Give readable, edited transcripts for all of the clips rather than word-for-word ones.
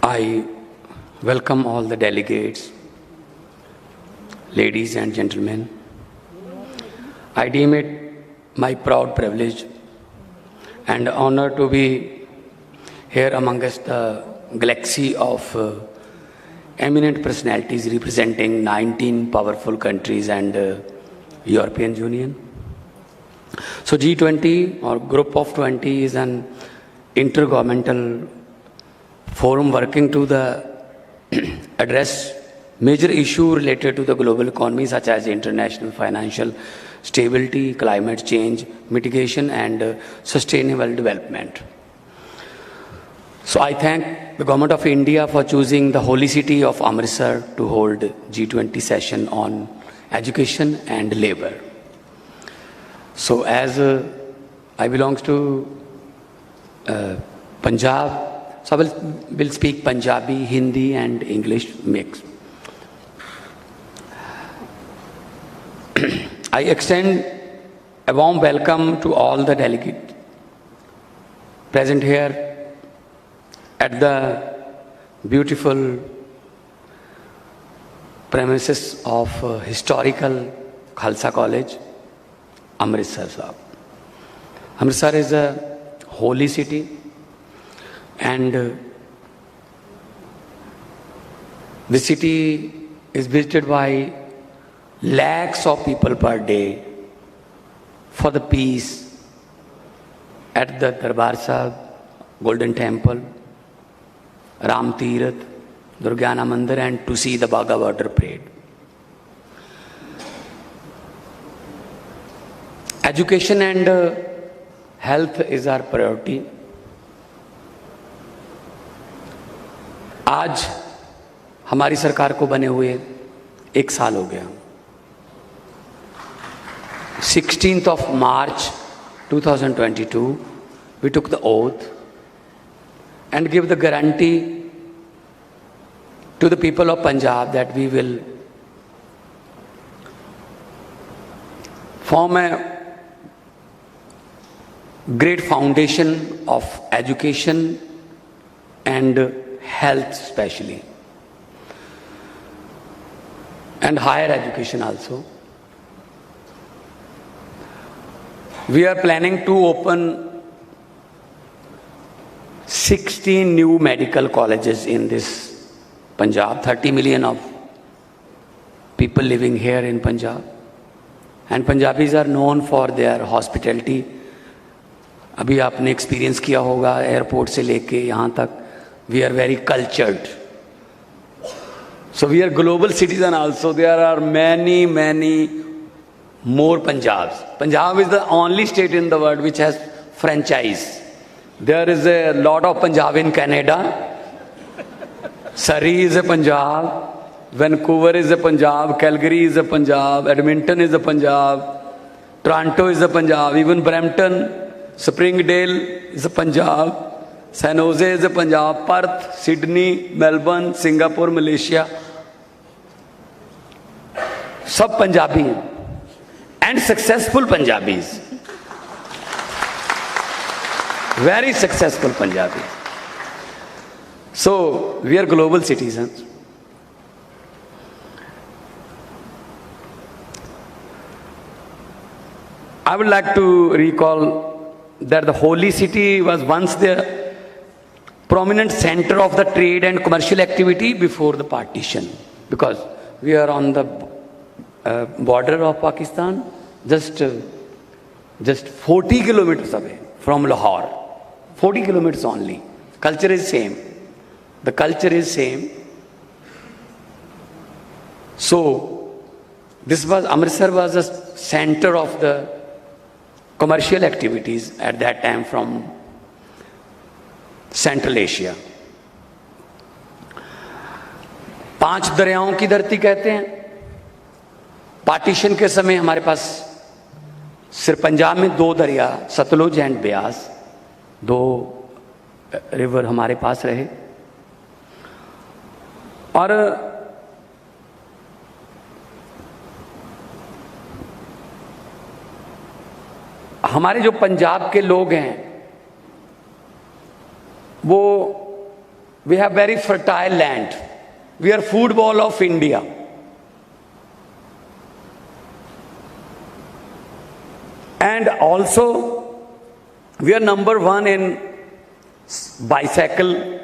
I welcome all the delegates, ladies and gentlemen. I deem it my proud privilege and honor to be here amongst the galaxy of eminent personalities representing 19 powerful countries and European Union. So G20 or Group of 20 is an intergovernmental forum working to address major issues related to the global economy such as international financial stability, climate change, mitigation and sustainable development. So I thank the Government of India for choosing the holy city of Amritsar to hold G20 session on education and labor. So as I belong to Punjab, so I will speak Punjabi, Hindi and English mix. I extend a warm welcome to all the delegates present here at the beautiful premises of historical Khalsa College, Amritsar. Amritsar is a holy city and the city is visited by lakhs of people per day for the peace at the Darbar Sahib, Golden Temple, Ram Tirath, Durgana Mandir and to see the Bagha Border Parade. Education and health is our priority. आज हमारी सरकार को बने हुए 1 साल हो गया. 16th of March 2022, we took the oath and give the guarantee to the people of Punjab that we will form a great foundation of education and health especially, and higher education also. We are planning to open 16 new medical colleges in this Punjab, 30 million of people living here in Punjab. And Punjabis are known for their hospitality. अभी आपने experience किया होगा airport से लेके यहाँ तक. We are very cultured. So we are global citizen also. There are many more Punjabs. Punjab is the only state in the world which has franchise. There is a lot of Punjab in Canada. Surrey is a Punjab. Vancouver is a Punjab. Calgary is a Punjab. Edmonton is a Punjab. Toronto is a Punjab. Even Brampton, Springdale is a Punjab. San Jose is a Punjab. Perth, Sydney, Melbourne, Singapore, Malaysia. सब पंजाबी हैं and successful Punjabis. Very successful Punjabis. So we are global citizens. I would like to recall that the holy city was once the prominent center of the trade and commercial activity before the partition, because we are on the border of Pakistan, just 40 kilometers away from Lahore. 40 kilometers only. Culture is same. The culture is same. So this was, Amritsar was a center of the commercial activities at that time from Central Asia. 5 दरियाओं की धरती कहते हैं. Partition के समय हमारे पास सिर्फ पंजाब में 2 दरिया, सतलुज एंड ब्यास, 2 रिवर हमारे पास रहे. और हमारे जो पंजाब के लोग हैं वो We have very fertile land. We are football of India. And also, we are number one in bicycle,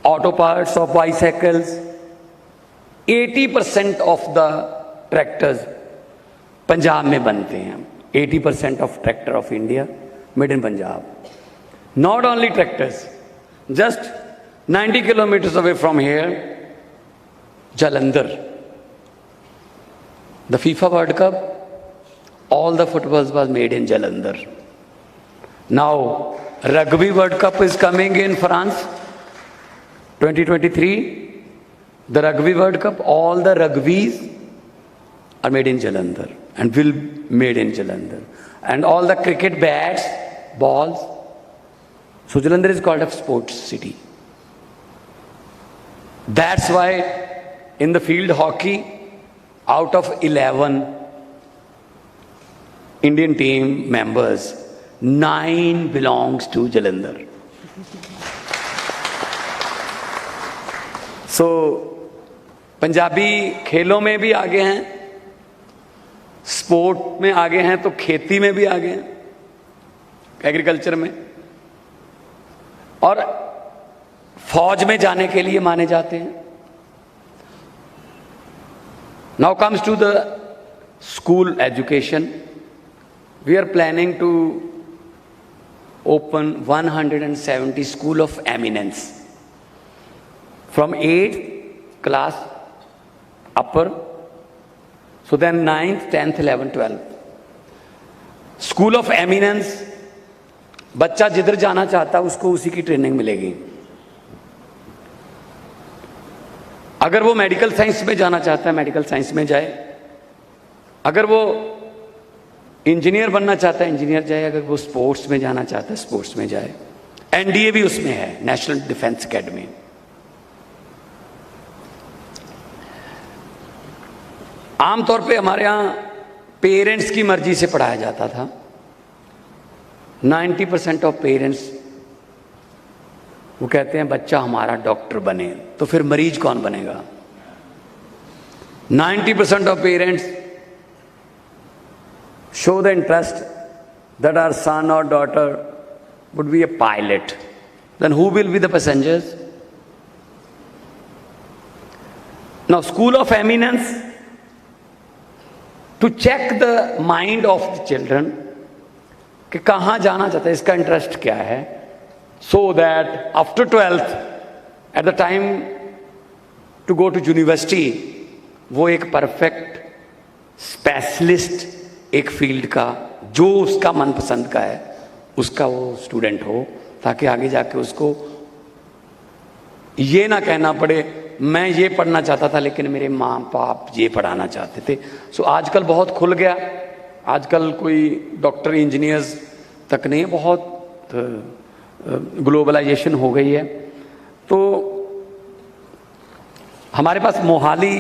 auto parts of bicycles. 80% of the tractors Punjab में बनते हैं. 80% of tractor of India made in Punjab. Not only tractors, just 90 kilometers away from here, Jalandhar. The FIFA World Cup, all the footballs was made in Jalandhar. Now, Rugby World Cup is coming in France, 2023. The Rugby World Cup, all the rugbies are made in Jalandhar and will made in Jalandhar. And all the cricket bats, balls. So Jalandhar is called a sports city. That's why in the field hockey, out of 11 Indian team members, 9 belongs to Jalandhar. So Punjabi खेलों में भी आगे हैं, sport में आगे हैं, तो खेती में भी आगे हैं, एग्रीकल्चर में, और फौज में जाने के लिए माने जाते हैं. Now comes to the school education. We are planning to open 170 school of eminence from 8th class upper, so then 9th, 10th, 11th, 12th. School of eminence, बच्चा जिधर जाना चाहता है उसको उसी की ट्रेनिंग मिलेगी. अगर वो मेडिकल साइंस में जाना चाहता है मेडिकल साइंस में जाए, अगर वो इंजीनियर बनना चाहता है इंजीनियर जाए, अगर वो स्पोर्ट्स में जाना चाहता है स्पोर्ट्स में जाए. एनडीए भी उसमें है, नेशनल डिफेंस एकेडमी. आमतौर पे हमारे यहाँ पेरेंट्स की मर्जी से पढ़ाया जाता था. 90% ऑफ पेरेंट्स वो कहते हैं बच्चा हमारा डॉक्टर बने, तो फिर मरीज कौन बनेगा? 90% of parents show the interest that our son और daughter would be a pilot. Then who will be the passengers? Now school of eminence, to check the mind of the children कि कहाँ जाना चाहता है, इसका इंटरेस्ट क्या है, so that after 12th at the time to go to university वो एक परफेक्ट स्पेशलिस्ट एक फील्ड का जो उसका मनपसंद का है उसका वो स्टूडेंट हो, ताकि आगे जाके उसको ये ना कहना पड़े मैं ये पढ़ना चाहता था लेकिन मेरे माँ बाप ये पढ़ाना चाहते थे. सो आजकल बहुत खुल गया, आजकल कोई डॉक्टर इंजीनियर्स तक नहीं, बहुत ग्लोबलाइजेशन हो गई है. तो हमारे पास Mohali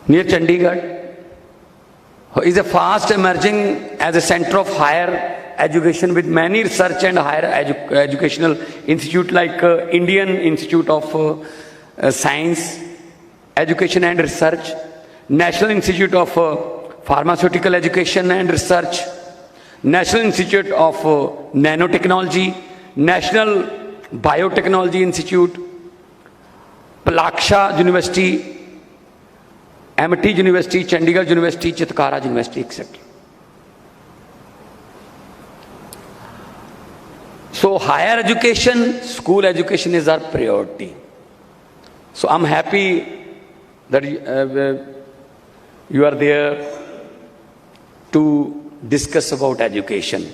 near Chandigarh is a fast emerging as a center of higher education with many research and higher educational institute like Indian Institute of Science, Education and Research, National Institute of Pharmaceutical Education and Research, National Institute of Nanotechnology, National Biotechnology Institute, Palaksha University, MIT University, Chandigarh University, Chitkara University, etc. So higher education, school education is our priority. So I'm happy that you are there to discuss about education.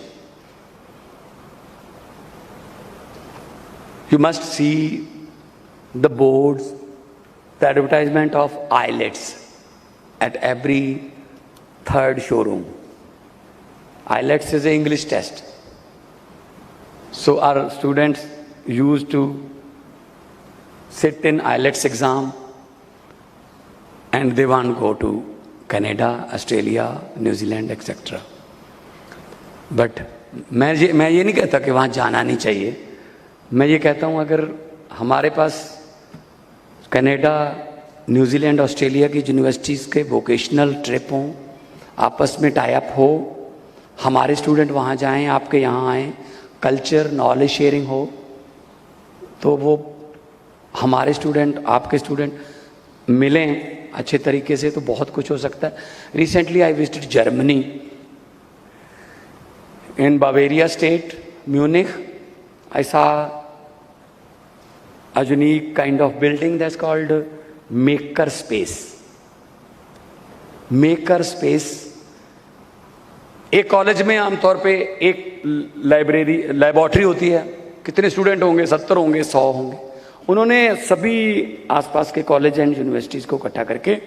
You must see the boards, the advertisement of IELTS at every third showroom. IELTS is an English test. So our students used to sit in IELTS exam and they want to go to Canada, Australia, New Zealand, etc. But मैं ये नहीं कहता कि वहाँ जाना नहीं चाहिए, मैं ये कहता हूँ अगर हमारे पास कनाडा, न्यूजीलैंड, ऑस्ट्रेलिया की यूनिवर्सिटीज़ के वोकेशनल ट्रिप हों, आपस में टाई अप हो, हमारे स्टूडेंट वहाँ जाएं, आपके यहाँ आएँ, कल्चर नॉलेज शेयरिंग हो, तो वो हमारे स्टूडेंट आपके स्टूडेंट मिलें अच्छे तरीके से तो बहुत कुछ हो सकता है। Recently I visited Germany, in Bavaria state, Munich. I saw a unique kind of building that's called maker space. Maker space एक कॉलेज में आमतौर पे एक लैबोरेटरी होती है, कितने स्टूडेंट होंगे, 70 होंगे, 100 होंगे। उन्होंने सभी आसपास के कॉलेज एंड यूनिवर्सिटीज को इकट्ठा करके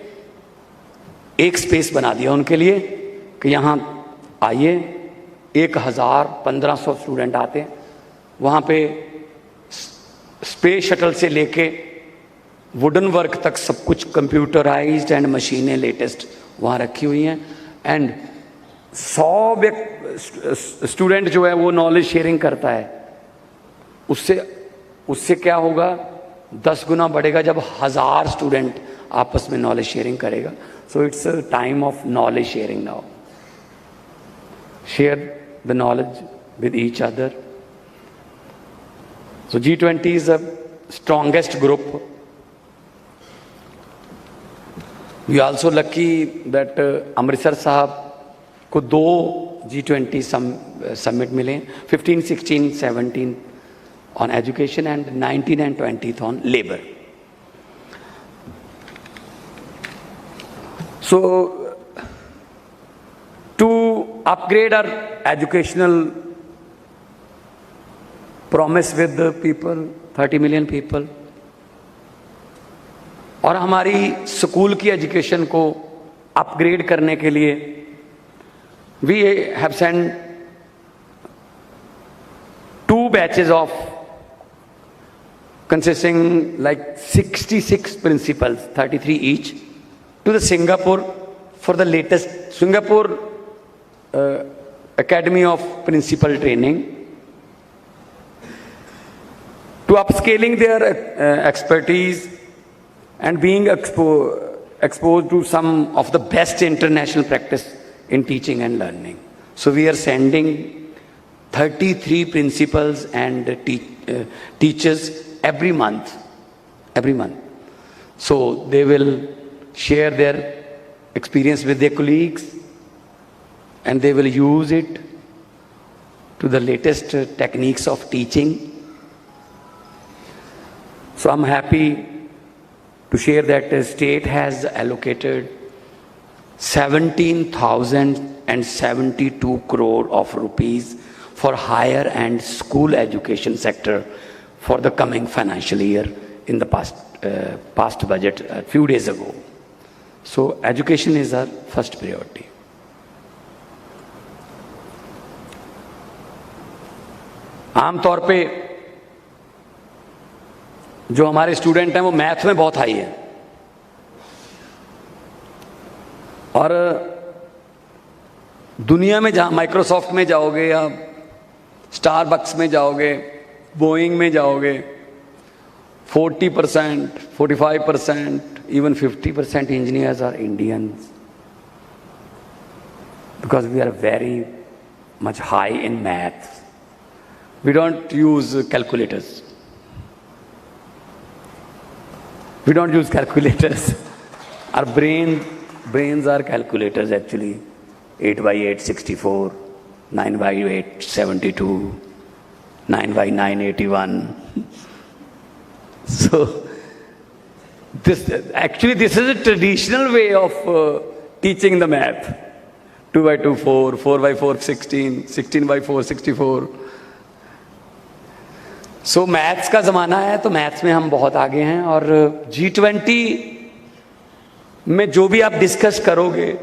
एक स्पेस बना दिया उनके लिए कि यहाँ आइए, 1000-1500 स्टूडेंट आते हैं। वहाँ पे स्पेस शटल से लेके वुडन वर्क तक सब कुछ कंप्यूटराइज्ड एंड मशीनें लेटेस्ट वहाँ रखी हुई हैं। एंड 100 स्टूडेंट जो है वो नॉलेज शेयरिंग करता है। उससे क्या होगा, 10 गुना बढ़ेगा जब 1000 स्टूडेंट आपस में नॉलेज शेयरिंग करेगा। So it's a time of knowledge sharing now. Share the knowledge with each other. So G20 is the strongest group. We are also lucky that Amritsar साहब को 2 G20 summit मिले, 15, 16, 17 on education and 19 and 20 on labor. So to upgrade our educational promise with the people, 30 million people, और हमारी school की education को upgrade करने के लिए we have sent 2 batches of consisting like 66 principals, 33 each, to the Singapore for the latest Singapore Academy of Principal Training, to upscaling their expertise and being exposed to some of the best international practice in teaching and learning. So we are sending 33 principals and teachers every month. So they will share their experience with their colleagues and they will use it to the latest techniques of teaching. So I'm happy to share that the state has allocated 17,072 crore of rupees for higher and school education sector for the coming financial year in the past budget a few days ago. So education is our first priority. आमतौर पे जो हमारे student हैं वो math में बहुत high है और दुनिया में जहाँ माइक्रोसॉफ्ट में जाओगे या स्टारबक्स में जाओगे, बोइंग में जाओगे, 40%, 45%, even 50% engineers are Indians because we are very much high in maths. We don't use calculators. We don't use calculators. Our brains are calculators actually. 8 by 8, 64, 9 by 8, 72, 9 by 9, 81. So, this is a traditional way of teaching the math. 2 by 2, 4, 4 by 4, 16, 16 by 4, 64. So, maths का ज़माना है तो maths में हम बहुत आगे हैं और G20 में जो भी आप डिस्कस करोगे,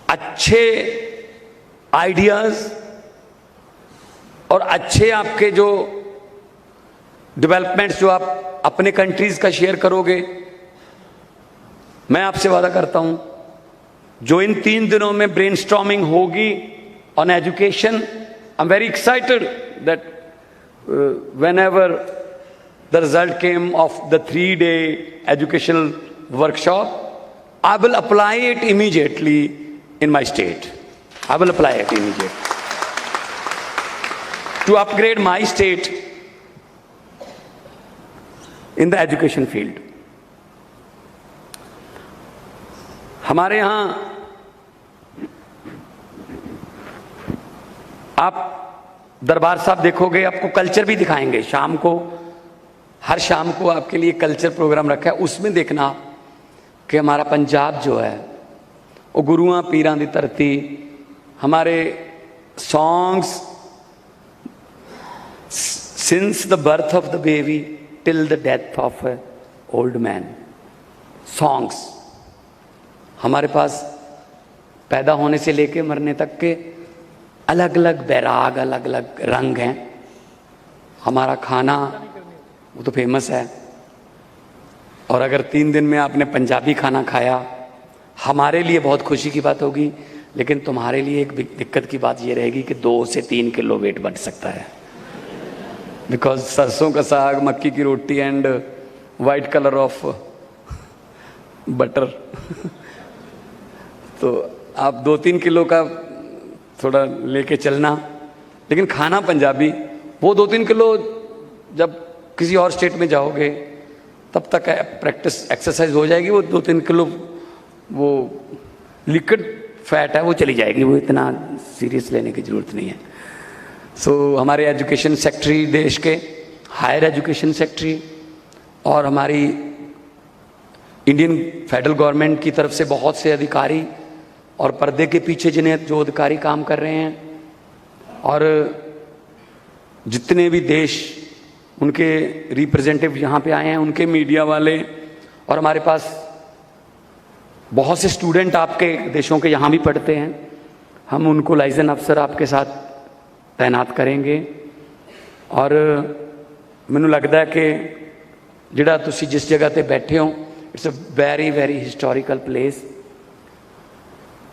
अच्छे आइडियाज़ और अच्छे आपके जो डेवलपमेंट्स जो आप अपने कंट्रीज़ का शेयर करोगे, मैं आपसे वादा करता हूं जो इन 3 दिनों में ब्रेनस्टॉर्मिंग होगी on education, I am very excited that whenever the result came of the 3-day educational workshop, I will apply it immediately in my state. I will apply it immediately to upgrade my state in the education field. हमारे यहाँ आप दरबार साहब देखोगे, आपको culture भी दिखाएंगे शाम को, हर शाम को आपके लिए कल्चर प्रोग्राम रखा है। उसमें देखना कि हमारा पंजाब जो है वो गुरुआं पीरां दी धरती, हमारे songs since the birth of the baby till the death of A old man, songs हमारे पास पैदा होने से लेके मरने तक के अलग अलग बैराग, अलग अलग रंग हैं। हमारा खाना वो तो फेमस है, और अगर 3 दिन में आपने पंजाबी खाना खाया, हमारे लिए बहुत खुशी की बात होगी, लेकिन तुम्हारे लिए एक दिक्कत की बात ये रहेगी कि 2 से 3 किलो वेट बढ़ सकता है, बिकॉज सरसों का साग, मक्की की रोटी and white colour of butter तो आप 2-3 किलो का थोड़ा लेके चलना, लेकिन खाना पंजाबी। वो 2-3 किलो जब किसी और स्टेट में जाओगे तब तक प्रैक्टिस एक्सरसाइज हो जाएगी, वो 2-3 किलो वो लिक्विड फैट है वो चली जाएगी, वो इतना सीरियस लेने की ज़रूरत नहीं है। सो हमारे एजुकेशन सेक्रेटरी, देश के हायर एजुकेशन सेक्रेटरी, और हमारी इंडियन फेडरल गवर्नमेंट की तरफ से बहुत से अधिकारी और पर्दे के पीछे जिन्हें जो अधिकारी काम कर रहे हैं, और जितने भी देश उनके रिप्रेजेंटेटिव यहाँ पे आए हैं, उनके मीडिया वाले, और हमारे पास बहुत से स्टूडेंट आपके देशों के यहाँ भी पढ़ते हैं। हम उनको लाइसेंस अफसर आपके साथ तैनात करेंगे। और मैनू लगता है कि जिहड़ा तुसी जिस जगह ते बैठे हो, it's a very very historical place.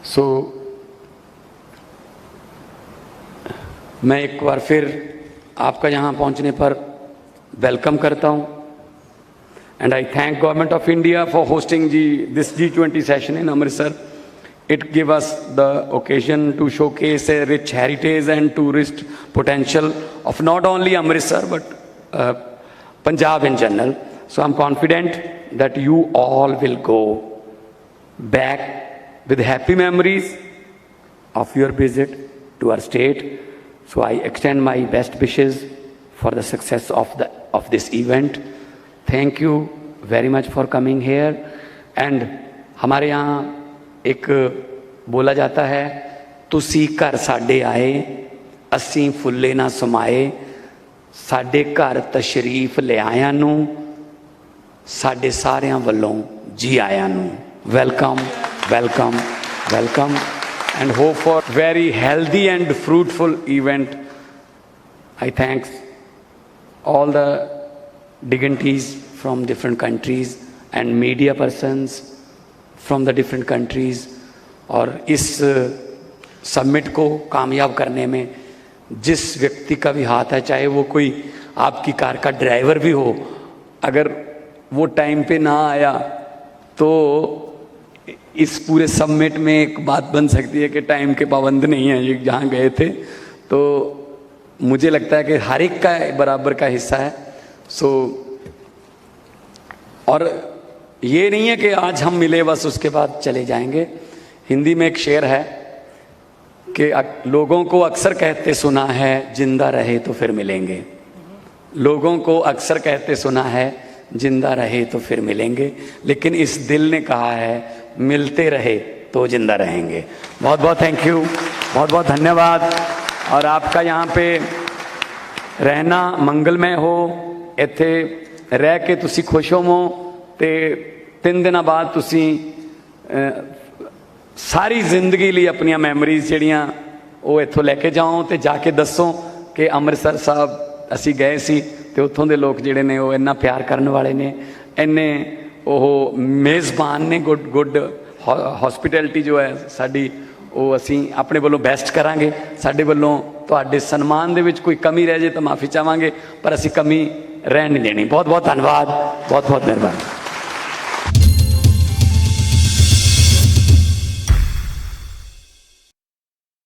So मैं एक बार फिर आपका यहाँ पहुँचने पर वेलकम करता हूँ, and I thank government of India for hosting this G20 session in Amritsar. It gave us the occasion to showcase a rich heritage and tourist potential of not only Amritsar but Punjab in general. So I'm confident that you all will go back with happy memories of your visit to our state. So I extend my best wishes for the success of this event. Thank you very much for coming here. And हमारे यहाँ एक बोला जाता है, तुसी घर साडे आए असी फुल्ले ना समाए, साडे घर तशरीफ ले आया नू साडे सारियां वल्लों जी आया नू. Welcome welcome welcome and hope for very healthy and fruitful event. I thank all the dignitaries from different countries and media persons from the different countries. और इस समिट को कामयाब करने में जिस व्यक्ति का भी हाथ है, चाहे वो कोई आपकी कार का ड्राइवर भी हो, अगर वो टाइम पे ना आया तो इस पूरे समिट में एक बात बन सकती है कि टाइम के पाबंद नहीं है ये जहाँ गए थे. तो मुझे लगता है कि हर एक का बराबर का हिस्सा है. सो और ये नहीं है कि आज हम मिले बस उसके बाद चले जाएंगे. हिंदी में एक शेर है कि लोगों को अक्सर कहते सुना है जिंदा रहे तो फिर मिलेंगे. लोगों को अक्सर कहते सुना है जिंदा रहे तो फिर मिलेंगे, लेकिन इस दिल ने कहा है मिलते रहे तो जिंदा रहेंगे. बहुत बहुत थैंक यू, बहुत बहुत धन्यवाद. और आपका यहाँ पे रहना मंगलमय हो, इत्थे रह के तुसी खुश होवो ते 3 दिनों बाद तुसी सारी जिंदगी लिए अपनी मैमरीज जड़ियाँ वो इत्थों लैके जाओ तो जाके दसो कि अमृतसर साहब असी गए सी ते उत्थों दे लोग जिहड़े ने वो इन्ना प्यार करने वाले ने, इन्ने वो मेज़बान ने. गुड हॉस्पिटैलिटी जो है साडी वो असी अपने वालों बेस्ट करांगे. साडे वालों ਤੁਹਾਡੇ ਸਨਮਾਨ ਦੇ ਵਿੱਚ ਕੋਈ ਕਮੀ ਰਹਿ ਜੇ ਤਾਂ ਮਾਫੀ ਚਾਹਾਂਗੇ, ਪਰ ਅਸੀਂ ਕਮੀ ਰਹਿਣ ਨਹੀਂ ਦੇਣੀ। ਬਹੁਤ ਬਹੁਤ ਧੰਨਵਾਦ, ਬਹੁਤ ਬਹੁਤ ਮਿਹਰਬਾਨੀ।